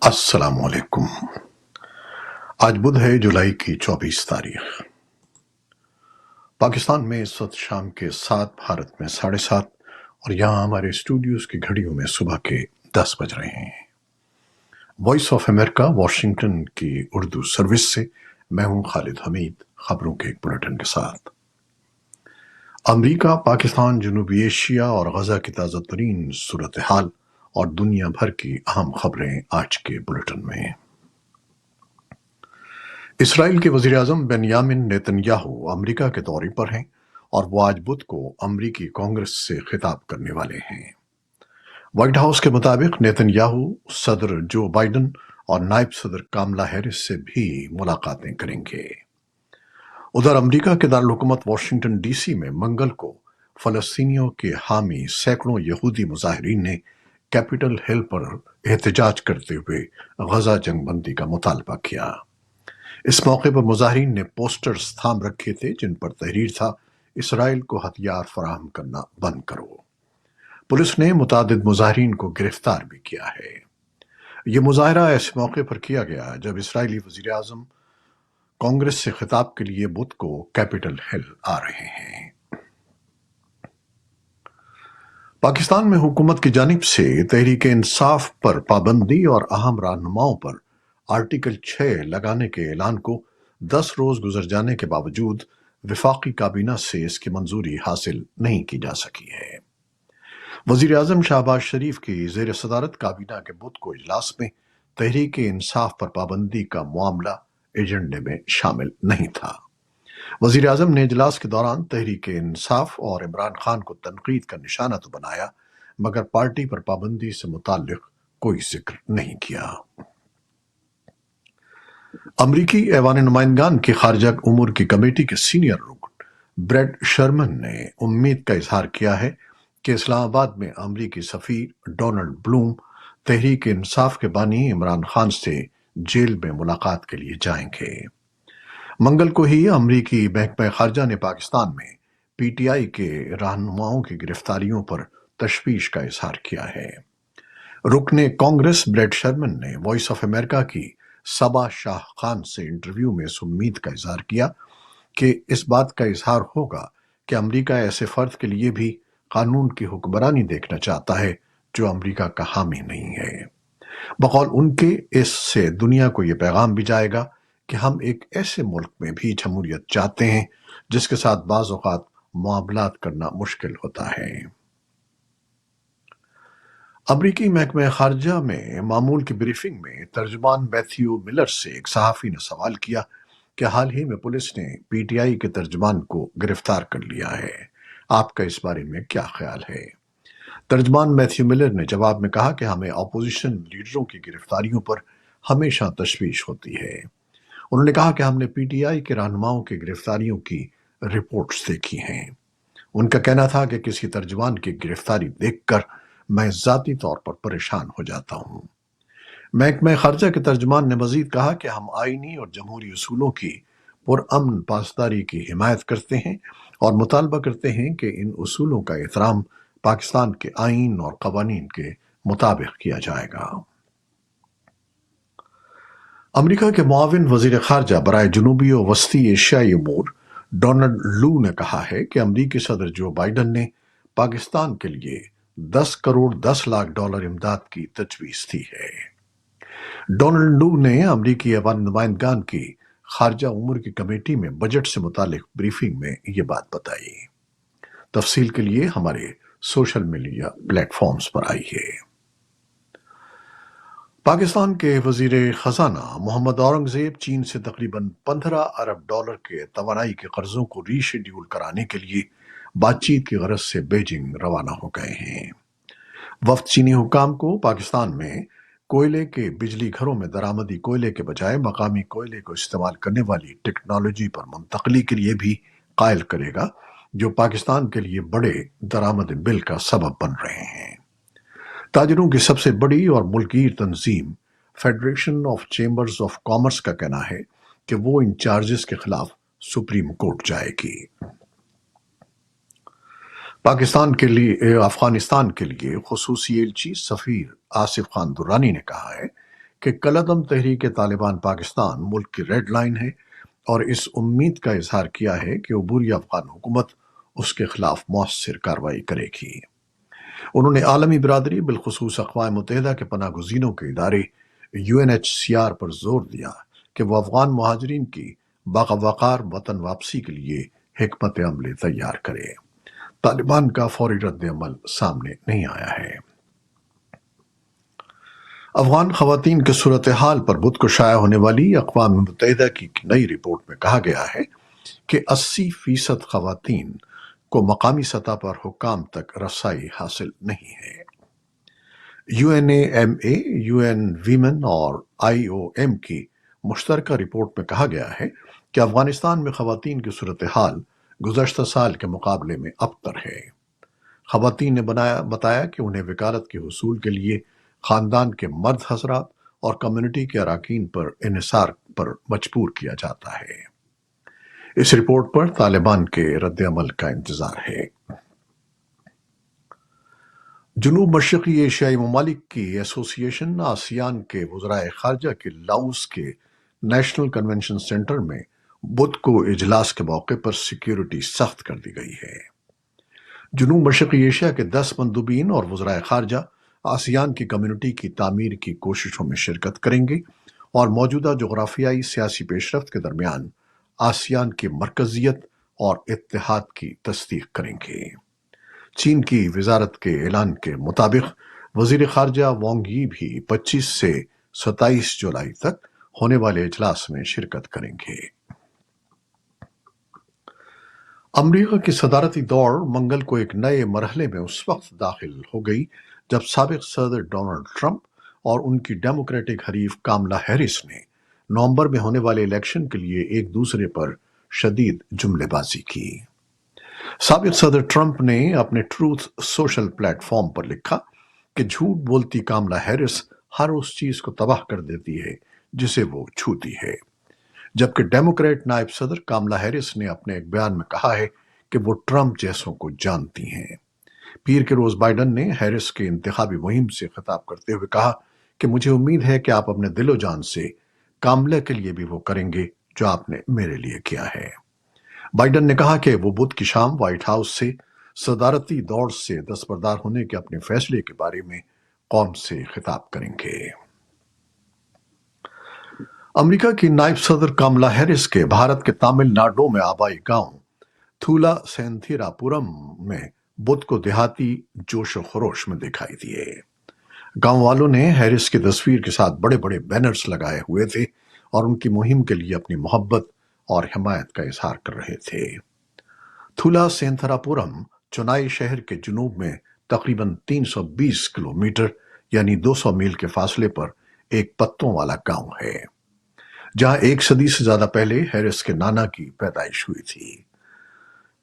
السلام علیکم۔ آج بدھ ہے، جولائی کی 24 تاریخ۔ پاکستان میں اس وقت شام کے 7، بھارت میں 7:30، اور یہاں ہمارے اسٹوڈیوز کی گھڑیوں میں صبح کے 10 بج رہے ہیں۔ وائس آف امریکہ واشنگٹن کی اردو سروس سے میں ہوں خالد حمید، خبروں کے ایک بلیٹن کے ساتھ۔ امریکہ، پاکستان، جنوبی ایشیا اور غزہ کی تازہ ترین صورتحال اور دنیا بھر کی اہم خبریں آج کے بلیٹن میں۔ اسرائیل کے وزیر اعظم بنیامن نیتن یاہو امریکہ کے دورے پر ہیں، اور وہ آج بدھ کو امریکی کانگریس سے خطاب کرنے والے ہیں۔ وائٹ ہاؤس کے مطابق نیتن یاہو صدر جو بائیڈن اور نائب صدر کاملا ہیرس سے بھی ملاقاتیں کریں گے۔ ادھر امریکہ کے دارالحکومت واشنگٹن ڈی سی میں منگل کو فلسطینیوں کے حامی سینکڑوں یہودی مظاہرین نے کیپٹل ہل پر احتجاج کرتے ہوئے غزہ جنگ بندی کا مطالبہ کیا۔ اس موقع پر مظاہرین نے پوسٹرز تھام رکھے تھے جن پر تحریر تھا: اسرائیل کو ہتھیار فراہم کرنا بند کرو۔ پولیس نے متعدد مظاہرین کو گرفتار بھی کیا ہے۔ یہ مظاہرہ ایسے موقع پر کیا گیا جب اسرائیلی وزیر اعظم کانگریس سے خطاب کے لیے بدھ کو کیپٹل ہل آ رہے ہیں۔ پاکستان میں حکومت کی جانب سے تحریک انصاف پر پابندی اور اہم رہنماؤں پر آرٹیکل 6 لگانے کے اعلان کو 10 روز گزر جانے کے باوجود وفاقی کابینہ سے اس کی منظوری حاصل نہیں کی جا سکی ہے۔ وزیر اعظم شہباز شریف کی زیر صدارت کابینہ کے بدھ کو اجلاس میں تحریک انصاف پر پابندی کا معاملہ ایجنڈے میں شامل نہیں تھا۔ وزیر اعظم نے اجلاس کے دوران تحریک انصاف اور عمران خان کو تنقید کا نشانہ تو بنایا، مگر پارٹی پر پابندی سے متعلق کوئی ذکر نہیں کیا۔ امریکی ایوان نمائندگان کی خارجہ امور کی کمیٹی کے سینئر رکن بریڈ شرمن نے امید کا اظہار کیا ہے کہ اسلام آباد میں امریکی سفیر ڈونلڈ بلوم تحریک انصاف کے بانی عمران خان سے جیل میں ملاقات کے لیے جائیں گے۔ منگل کو ہی امریکی محکمہ خارجہ نے پاکستان میں پی ٹی آئی کے رہنماؤں کی گرفتاریوں پر تشویش کا اظہار کیا ہے۔ رکن کانگریس بریڈ شرمن نے وائس آف امریکہ کی صبا شاہ خان سے انٹرویو میں اس امید کا اظہار کیا کہ اس بات کا اظہار ہوگا کہ امریکہ ایسے فرد کے لیے بھی قانون کی حکمرانی دیکھنا چاہتا ہے جو امریکہ کا حامی نہیں ہے۔ بقول ان کے، اس سے دنیا کو یہ پیغام بھی جائے گا کہ ہم ایک ایسے ملک میں بھی جمہوریت چاہتے ہیں جس کے ساتھ بعض اوقات معاملات کرنا مشکل ہوتا ہے۔ امریکی محکمہ خارجہ میں معمول کی بریفنگ میں ترجمان میتھیو ملر سے ایک صحافی نے سوال کیا کہ حال ہی میں پولیس نے پی ٹی آئی کے ترجمان کو گرفتار کر لیا ہے، آپ کا اس بارے میں کیا خیال ہے؟ ترجمان میتھیو ملر نے جواب میں کہا کہ ہمیں اپوزیشن لیڈروں کی گرفتاریوں پر ہمیشہ تشویش ہوتی ہے۔ انہوں نے کہا کہ ہم نے پی ٹی آئی کے رہنماؤں کی گرفتاریوں کی رپورٹس دیکھی ہیں۔ ان کا کہنا تھا کہ کسی ترجمان کی گرفتاری دیکھ کر میں ذاتی طور پر پریشان ہو جاتا ہوں۔ محکمہ خارجہ کے ترجمان نے مزید کہا کہ ہم آئینی اور جمہوری اصولوں کی پرامن پاسداری کی حمایت کرتے ہیں اور مطالبہ کرتے ہیں کہ ان اصولوں کا احترام پاکستان کے آئین اور قوانین کے مطابق کیا جائے گا۔ امریکہ کے معاون وزیر خارجہ برائے جنوبی و وسطی ایشیائی امور ڈونلڈ لو نے کہا ہے کہ امریکی صدر جو بائیڈن نے پاکستان کے لیے 10 کروڑ 10 لاکھ ڈالر امداد کی تجویز دی ہے۔ ڈونلڈ لو نے امریکی ایوان نمائندگان کی خارجہ امور کی کمیٹی میں بجٹ سے متعلق بریفنگ میں یہ بات بتائی۔ تفصیل کے لیے ہمارے سوشل میڈیا پلیٹ فارمز پر آئیے۔ پاکستان کے وزیر خزانہ محمد اورنگزیب چین سے تقریباً 15 ارب ڈالر کے توانائی کے قرضوں کو ری شیڈیول کرانے کے لیے بات چیت کی غرض سے بیجنگ روانہ ہو گئے ہیں۔ وفد چینی حکام کو پاکستان میں کوئلے کے بجلی گھروں میں درآمدی کوئلے کے بجائے مقامی کوئلے کو استعمال کرنے والی ٹیکنالوجی پر منتقلی کے لیے بھی قائل کرے گا، جو پاکستان کے لیے بڑے درآمد بل کا سبب بن رہے ہیں۔ تاجروں کی سب سے بڑی اور ملکگیر تنظیم federation of chambers of commerce کا کہنا ہے کہ وہ ان چارجز کے خلاف سپریم کورٹ جائے گی۔ افغانستان کے لیے خصوصی ایلچی سفیر آصف خان درانی نے کہا ہے کہ کالعدم تحریک طالبان پاکستان ملک کی ریڈ لائن ہے اور اس امید کا اظہار کیا ہے کہ عبوری افغان حکومت اس کے خلاف مؤثر کارروائی کرے گی۔ انہوں نے عالمی برادری بالخصوص اقوام متحدہ کے پناہ گزینوں کے ادارے UNHCR پر زور دیا کہ وہ افغان مہاجرین کی باوقار وطن واپسی کے لیے حکمت عملی تیار کرے۔ طالبان کا فوری رد عمل سامنے نہیں آیا ہے۔ افغان خواتین کی صورتحال پر بدھ کو شائع ہونے والی اقوام متحدہ کی نئی رپورٹ میں کہا گیا ہے کہ 80% خواتین کو مقامی سطح پر حکام تک رسائی حاصل نہیں ہے۔ UNAMA، UN ویمن اور IOM کی مشترکہ رپورٹ میں کہا گیا ہے کہ افغانستان میں خواتین کی صورتحال گزشتہ سال کے مقابلے میں ابتر ہے۔ خواتین نے بتایا کہ انہیں وکالت کے حصول کے لیے خاندان کے مرد حضرات اور کمیونٹی کے اراکین پر انحصار پر مجبور کیا جاتا ہے۔ اس رپورٹ پر طالبان کے رد عمل کا انتظار ہے۔ جنوب مشرقی ایشیائی ممالک کی ایسوسی ایشن آسیان کے وزرائے خارجہ کے لاؤس کے نیشنل کنونشن سینٹر میں بدھ کو اجلاس کے موقع پر سیکیورٹی سخت کر دی گئی ہے۔ جنوب مشرقی ایشیا کے 10 مندوبین اور وزرائے خارجہ آسیان کی کمیونٹی کی تعمیر کی کوششوں میں شرکت کریں گے اور موجودہ جغرافیائی سیاسی پیش رفت کے درمیان آسیان کی مرکزیت اور اتحاد کی تصدیق کریں گے۔ چین کی وزارت کے اعلان کے مطابق وزیر خارجہ وانگ یی بھی 25 سے 27 جولائی تک ہونے والے اجلاس میں شرکت کریں گے۔ امریکہ کی صدارتی دوڑ منگل کو ایک نئے مرحلے میں اس وقت داخل ہو گئی جب سابق صدر ڈونلڈ ٹرمپ اور ان کی ڈیموکریٹک حریف کاملا ہیرس نے نومبر میں ہونے والے الیکشن کے لیے ایک دوسرے پر شدید جملے بازی کی۔ سابق صدر ٹرمپ نے اپنے ٹروتھ سوشل پلیٹ فارم پر لکھا کہ جھوٹ بولتی کاملا ہیرس ہر اس چیز کو تباہ کر دیتی ہے جسے وہ چھوتی ہے، جبکہ ڈیموکریٹ نائب صدر کاملا ہیرس نے اپنے ایک بیان میں کہا ہے کہ وہ ٹرمپ جیسوں کو جانتی ہیں۔ پیر کے روز بائیڈن نے ہیرس کے انتخابی مہم سے خطاب کرتے ہوئے کہا کہ مجھے امید ہے کہ آپ اپنے دل و جان سے کاملا کے لیے بھی وہ کریں گے جو آپ نے میرے لیے کیا ہے۔ بائیڈن نے کہا کہ وہ بدھ کی شام وائٹ ہاؤس سے صدارتی دوڑ سے دستبردار ہونے کے اپنے فیصلے کے بارے میں قوم سے خطاب کریں گے۔ امریکہ کی نائب صدر کاملا ہیرس کے بھارت کے تامل ناڈو میں آبائی گاؤں تھولا سینتھیرا پورم میں بدھ کو دیہاتی جوش و خروش میں دکھائی دیے۔ گاؤں والوں نے ہیرس کی تصویر کے ساتھ بڑے بڑے بینرز لگائے ہوئے تھے اور ان کی مہم کے لیے اپنی محبت اور حمایت کا اظہار کر رہے تھے۔ تھولا سینتھرا پورم چنائی شہر کے جنوب میں تقریباً 320 کلومیٹر یعنی 200 میل کے فاصلے پر ایک پتوں والا گاؤں ہے، جہاں 1 صدی سے زیادہ پہلے ہیرس کے نانا کی پیدائش ہوئی تھی۔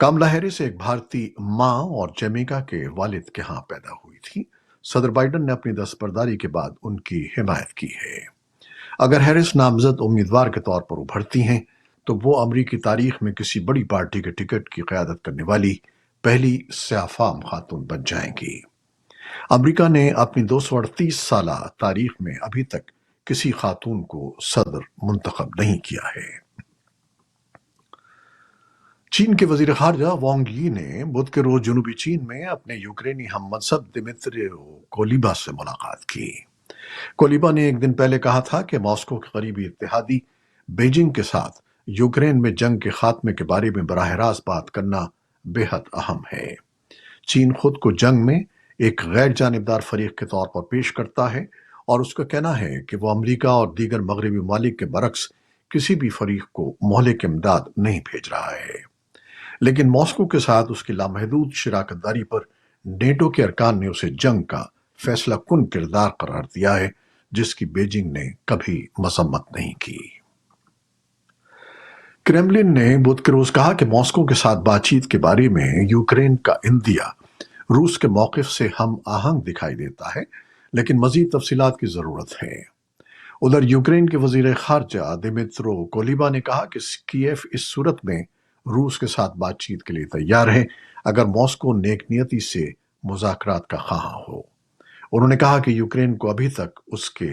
کاملا ہیرس ایک بھارتی ماں اور جمیکا کے والد کے ہاں پیدا ہوئی تھی۔ صدر بائیڈن نے اپنی دستبرداری کے بعد ان کی حمایت کی ہے۔ اگر ہیرس نامزد امیدوار کے طور پر ابھرتی ہیں تو وہ امریکی تاریخ میں کسی بڑی پارٹی کے ٹکٹ کی قیادت کرنے والی پہلی سیاہ فام خاتون بن جائیں گی۔ امریکہ نے اپنی 238 سالہ تاریخ میں ابھی تک کسی خاتون کو صدر منتخب نہیں کیا ہے۔ چین کے وزیر خارجہ وانگ یی نے بدھ کے روز جنوبی چین میں اپنے یوکرینی ہم منصب دمیتریو کولیبا سے ملاقات کی۔ کولیبا نے ایک دن پہلے کہا تھا کہ ماسکو کے قریبی اتحادی بیجنگ کے ساتھ یوکرین میں جنگ کے خاتمے کے بارے میں براہ راست بات کرنا بے حد اہم ہے۔ چین خود کو جنگ میں ایک غیر جانبدار فریق کے طور پر پیش کرتا ہے اور اس کا کہنا ہے کہ وہ امریکہ اور دیگر مغربی ممالک کے برعکس کسی بھی فریق کو مہلک امداد نہیں بھیج رہا ہے، لیکن ماسکو کے ساتھ اس کی لامحدود شراکت داری پر نیٹو کے ارکان نے اسے جنگ کا فیصلہ کن کردار قرار دیا ہے جس کی بیجنگ نے کبھی مذمت نہیں کی۔ کرملن نے بدھ کے روز کہا کہ ماسکو کے ساتھ بات چیت کے بارے میں یوکرین کا عندیہ روس کے موقف سے ہم آہنگ دکھائی دیتا ہے، لیکن مزید تفصیلات کی ضرورت ہے۔ ادھر یوکرین کے وزیر خارجہ دمیترو کولیبا نے کہا کہ کیف اس صورت میں روس کے ساتھ بات چیت کے لیے تیار ہے اگر ماسکو نیک نیتی سے مذاکرات کا خواہاں ہو۔ انہوں نے کہا کہ یوکرین کو ابھی تک اس کے